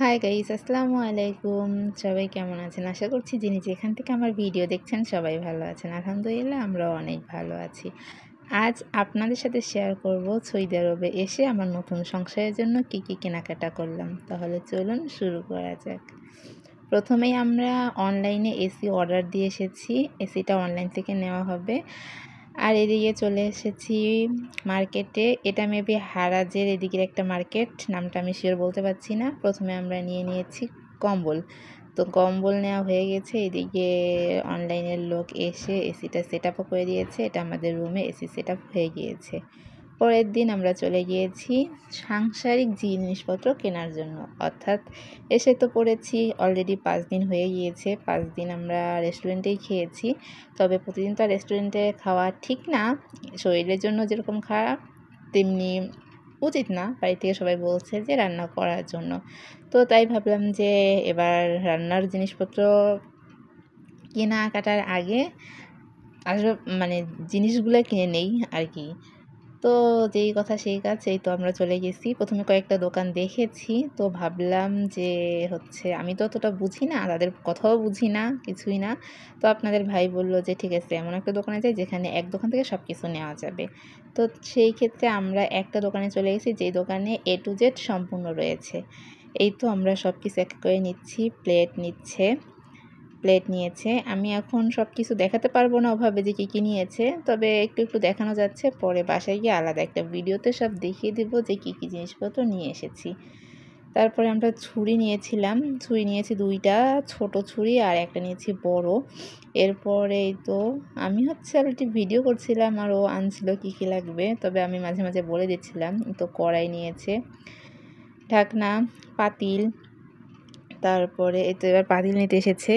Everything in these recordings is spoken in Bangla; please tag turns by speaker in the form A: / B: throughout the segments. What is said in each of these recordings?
A: হাই গাইস, আসসালামু আলাইকুম। সবাই কেমন আছেন? আশা করছি যিনি যেখান থেকে আমার ভিডিও দেখছেন সবাই ভালো আছেন। আলহামদুলিল্লাহ আমরাও অনেক ভালো আছি। আজ আপনাদের সাথে শেয়ার করব সৌদি আরবে এসে আমার নতুন সংসারের জন্য কি কি কেনাকাটা করলাম। তাহলে চলুন শুরু করা যাক। প্রথমেই আমরা অনলাইনে এসি অর্ডার দিয়ে এসেছি। এসিটা অনলাইন থেকে নেওয়া হবে। আর এদিকে চলে এসেছি মার্কেটে। এটা মেবি হারাজের এদিকের একটা মার্কেট, নামটা আমি শিওর বলতে পারছি না। প্রথমে আমরা নিয়েছি কম্বল। তো কম্বল নেওয়া হয়ে গেছে। এদিকে অনলাইনের লোক এসে এসিটা সেট আপও করে দিয়েছে। এটা আমাদের রুমে এসি সেট আপ হয়ে গিয়েছে। পরের দিন আমরা চলে গিয়েছি সাংসারিক জিনিসপত্র কেনার জন্য, অর্থাৎ এসে তো পড়েছি অলরেডি 5 দিন হয়ে গিয়েছে। 5 দিন আমরা রেস্টুরেন্টেই খেয়েছি। তবে প্রতিদিন তো রেস্টুরেন্টে খাওয়া ঠিক না, শরীরের জন্য যেরকম খারাপ তেমনি উচিত না। বাড়ি থেকে সবাই বলছে যে রান্না করার জন্য, তো তাই ভাবলাম যে এবার রান্নার জিনিসপত্র কেনাকাটার আগে আসলে জিনিসগুলো কিনে নেই আর কি। তো যেই কথা সেই কাজ, এই তো আমরা চলে গেছি। প্রথমে কয়েকটা দোকান দেখেছি, তো ভাবলাম যে আমি তো অতটা বুঝি না, তাদের কথাও বুঝি না, কিছুই না। তো আপনাদের ভাই বলল যে ঠিক আছে এমন একটা দোকানে যাই যেখানে এক দোকান থেকে সব কিছু নেওয়া যাবে। তো সেই ক্ষেত্রে আমরা একটা দোকানে চলে গেছি যেই দোকানে A to Z সম্পূর্ণ রয়েছে। এই তো আমরা সব কিছু এক করে নিচ্ছি। প্লেট নিয়েছে। আমি এখন সব কিছু দেখাতে পারবো না ওভাবে যে কী নিয়েছে, তবে একটু একটু দেখানো যাচ্ছে। পরে বাসায় গিয়ে আলাদা একটা ভিডিওতে সব দেখিয়ে দেবো যে কী জিনিসপত্র নিয়ে এসেছি। তারপরে আমরা ছুরি নিয়েছিলাম। ছুরি নিয়েছি 2টা, ছোট ছুরি আর একটা নিয়েছি বড়। এরপরে তো আমি অলরেডি ভিডিও করছিলাম আর ও আনছিল কী লাগবে, তবে আমি মাঝে মাঝে বলে দিচ্ছিলাম। তো কড়াই নিয়েছে, ঢাকনা, পাতিল, তারপরে এই তো এবার পাতিল নিতে এসেছে।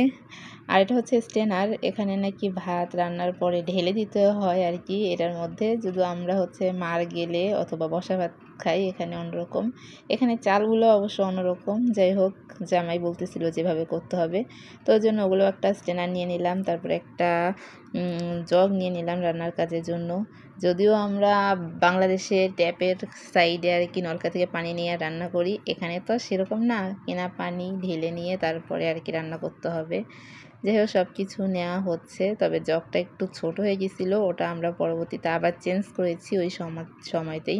A: আর এটা হচ্ছে স্টেনার। এখানে নাকি ভাত রান্নার পরে ঢেলে দিতে হয় আর কি। এটার মধ্যে যদি আমরা মার গেলে অথবা বসা ভাত খাই, এখানে অন্যরকম। এখানে চালগুলো অবশ্য অন্যরকম। যাই হোক, জামাই বলতেছিল যেভাবে করতে হবে, তো ওই জন্য ওগুলো একটা স্টেনার নিয়ে নিলাম। তারপরে একটা জগ নিয়ে নিলাম রান্নার কাজের জন্য। যদিও আমরা বাংলাদেশে ট্যাপের সাইডে আর কি নলকা থেকে পানি নিয়ে রান্না করি, এখানে তো সেরকম না, কেনা পানি ঢেলে নিয়ে তারপরে আর কি রান্না করতে হবে। যাই হোক, সব কিছু নেওয়া হচ্ছে। তবে জগটা একটু ছোট হয়ে গেছিলো, ওটা আমরা পরবর্তীতে আবার চেঞ্জ করেছি ওই সময়তেই।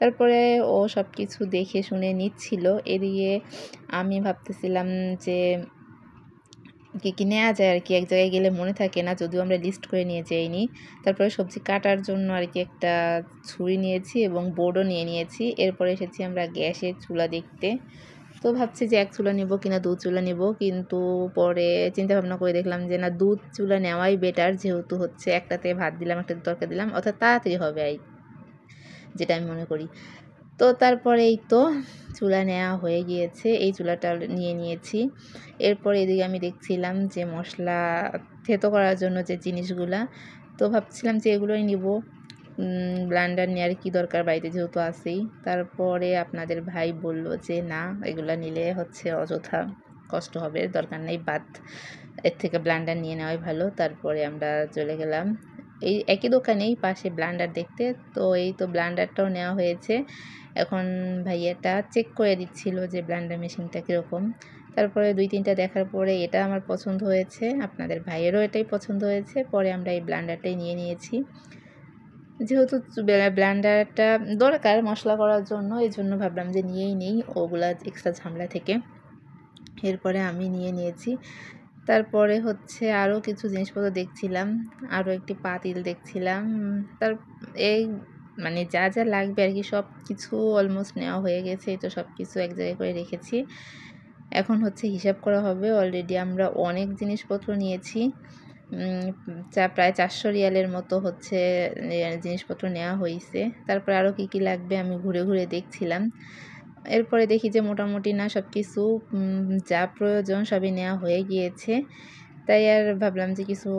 A: তারপরে ও সব কিছু দেখে শুনে নিচ্ছিল। এদিকে আমি ভাবতেছিলাম যে কী নেওয়া যায় আর কি। এক জায়গায় গেলে মনে থাকে না, যদিও আমরা লিস্ট করে নিয়ে যাইনি। তারপরে সবজি কাটার জন্য আর কি একটা ছুরি নিয়েছি এবং বোর্ডও নিয়েছি। এরপরে এসেছি আমরা গ্যাসের চুলা দেখতে। তো ভাবছি যে 1 চুলা নেব কিনা 2 চুলা নেব, কিন্তু পরে চিন্তা ভাবনা করে দেখলাম যে না, 2 চুলা নেওয়াই বেটার। যেহেতু একটাতে ভাত দিলাম, একটাতে তরকারি দিলাম, অর্থাৎ তাড়াতাড়ি হবে যেটা আমি মনে করি। তো তারপরে এই তো চুলা নেওয়া হয়ে গিয়েছে, এই চুলাটা নিয়ে নিয়েছি। এরপর এদিকে আমি দেখছিলাম যে মশলা থেতো করার জন্য যে জিনিসগুলা, তো ভাবছিলাম যে এগুলোই নিব। ব্লেন্ডার নেওয়ার কি দরকার, বাড়িতে যেহেতু আছেই। তারপরে আপনাদের ভাই বলল যে না, এগুলো নিলে অযথা কষ্ট হবে, দরকার নেই, বাদ, এর থেকে ব্লেন্ডার নিয়ে নেওয়াই ভালো। তারপরে আমরা চলে গেলাম এই একই দোকানেই পাশে ব্লেন্ডার দেখতে। তো এই তো ব্লেন্ডারটাও নেওয়া হয়েছে। এখন ভাইয়াটা চেক করে দিচ্ছিল যে ব্লেন্ডার মেশিনটা কীরকম। তারপরে 2-3টা দেখার পরে এটা আমার পছন্দ হয়েছে, আপনাদের ভাইয়েরও এটাই পছন্দ হয়েছে। পরে আমরা এই ব্লেন্ডারটাই নিয়ে নিয়েছি। যেহেতু ব্লেন্ডারটা দরকার মশলা করার জন্য, এই জন্য ভাবলাম যে নিয়েই নেই ওগুলা এক্সট্রা ঝামেলা থেকে। এরপরে আমি নিয়ে নিয়েছি। তারপরে আরও কিছু জিনিসপত্র দেখছিলাম, আরও একটি পাতিল দেখছিলাম। তার এই যা যা লাগবে আর কি সব কিছু অলমোস্ট নেওয়া হয়ে গেছে। এই তো সব কিছু এক জায়গায় করে রেখেছি। এখন হিসাব করা হবে। অলরেডি আমরা অনেক জিনিসপত্র নিয়েছি। প্রায় 400 রিয়ালের মতো জিনিসপত্র নেওয়া হয়েছে। তারপরে আরও কী লাগবে আমি ঘুরে ঘুরে দেখছিলাম। এরপরে দেখি যে মোটামুটি না সব কিছু যা প্রয়োজন সবই নেওয়া হয়ে গিয়েছে। তাই আর ভাবলাম যে কিছু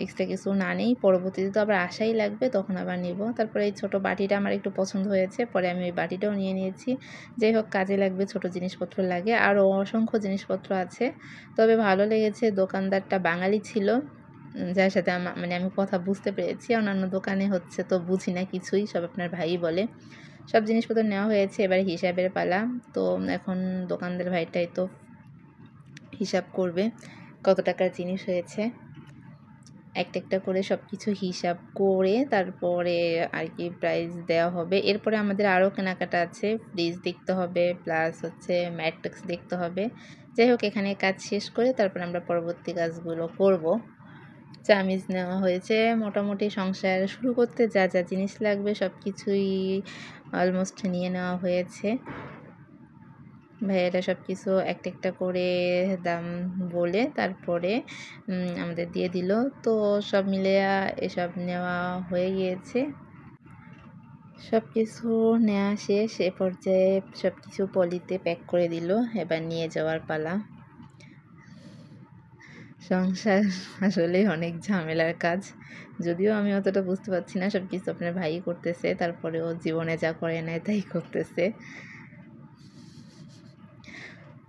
A: এক্সট্রা কিছু না নেই, পরবর্তীতে তো আবার আসাই লাগবে, তখন আবার নেব। তারপরে এই ছোটো বাটিটা আমার একটু পছন্দ হয়েছে, পরে আমি ওই বাটিটাও নিয়ে নিয়েছি। যাই হোক, কাজে লাগবে, ছোট জিনিসপত্র লাগে। আরও অসংখ্য জিনিসপত্র আছে। তবে ভালো লেগেছে, দোকানদারটা বাঙালি ছিল, যার সাথে আমি কথা বুঝতে পেরেছি। অন্যান্য দোকানে তো বুঝি না কিছুই, সব আপনার ভাইই বলে। সব জিনিসপত্র নেওয়া হয়েছে, এবার হিসাবের পালা। তো এখন দোকানদার ভাইটাই তো হিসাব করবে কত টাকার জিনিস হয়েছে। একটা একটা করে সব কিছু হিসাব করে তারপরে আর কি প্রাইস দেওয়া হবে। এরপরে আমাদের আরও কেনাকাটা আছে, ফ্রিজ দেখতে হবে, প্লাস হচ্ছে ম্যাট্রিক্স দেখতে হবে। যাই হোক, এখানে কাজ শেষ করে তারপর আমরা পরবর্তী কাজগুলো করব। চামিজ নেওয়া হয়েছে, মোটামুটি সংসার শুরু করতে যা যা জিনিস লাগবে সব কিছুই অলমোস্ট নিয়ে নেওয়া হয়েছে। ভাইয়েরা সব কিছু একটা একটা করে দাম বলে তারপরে আমাদের দিয়ে দিল। তো সব মিলে এসব নেওয়া হয়ে গিয়েছে, সব কিছু নেওয়া শেষ। এ পর্যায়ে সব কিছু পলিতে প্যাক করে দিল, এবার নিয়ে যাওয়ার পালা। সংসার আসলে অনেক ঝামেলার কাজ, যদিও আমি অতটা বুঝতে পারছি না, সব কিছু আপনার ভাই করতেছে, তারপরেও জীবনে যা করে নেয় তাই করতেছে।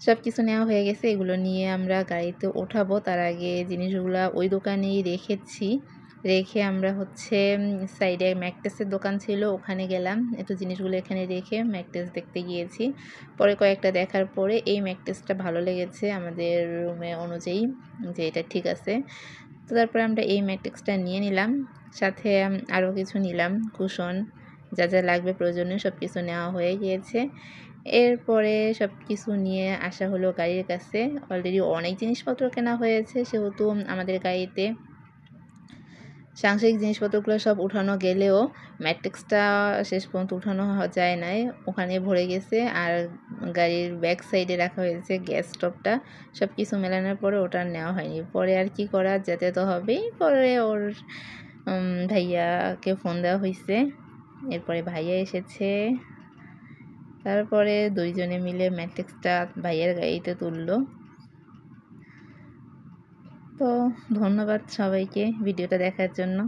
A: সব কিছু নেওয়া হয়ে গেছে, এগুলো নিয়ে আমরা গাড়িতে ওঠাবো। তার আগে জিনিসগুলো ওই দোকানেই রেখে আমরা হচ্ছে সাইডে ম্যাকটেসের দোকান ছিল, ওখানে গেলাম। একটু জিনিসগুলো এখানে রেখে ম্যাকটেস দেখতে গিয়েছি। পরে কয়েকটা দেখার পরে এই ম্যাকটেসটা ভালো লেগেছে আমাদের রুমে অনুযায়ী, যে এটা ঠিক আছে। তো তারপরে আমরা এই ম্যাট্রিক্সটা নিয়ে নিলাম, সাথে আরও কিছু নিলাম, কুশন, যা যা লাগবে প্রয়োজনীয় সব কিছু নেওয়া হয়ে গিয়েছে। এরপরে সব কিছু নিয়ে আসা হলো গাড়ির কাছে। অলরেডি অনেক জিনিসপত্র কেনা হয়েছে, সেহেতু আমাদের গাড়িতে সাংসারিক জিনিসপত্রগুলো সব উঠানো গেলেও ম্যাট্রিক্সটা শেষ পর্যন্ত উঠানো যায় নাই, ওখানে ভরে গেছে। আর গাড়ির ব্যাক সাইডে রাখা হয়েছে গ্যাস স্টোভটা, সব কিছু মেলানোর পরে ওটা নেওয়া হয়নি। পরে আর কি করা, যেতে তো হবেই। পরে ওর ভাইয়াকে ফোন দেওয়া হয়েছে, এরপরে ভাইয়া এসেছে, তারপরে দুইজনে মিলে ম্যাট্রিক্সটা ভাইয়ের গাড়িতে তুললো। তো ধন্যবাদ সবাইকে ভিডিওটা দেখার জন্য।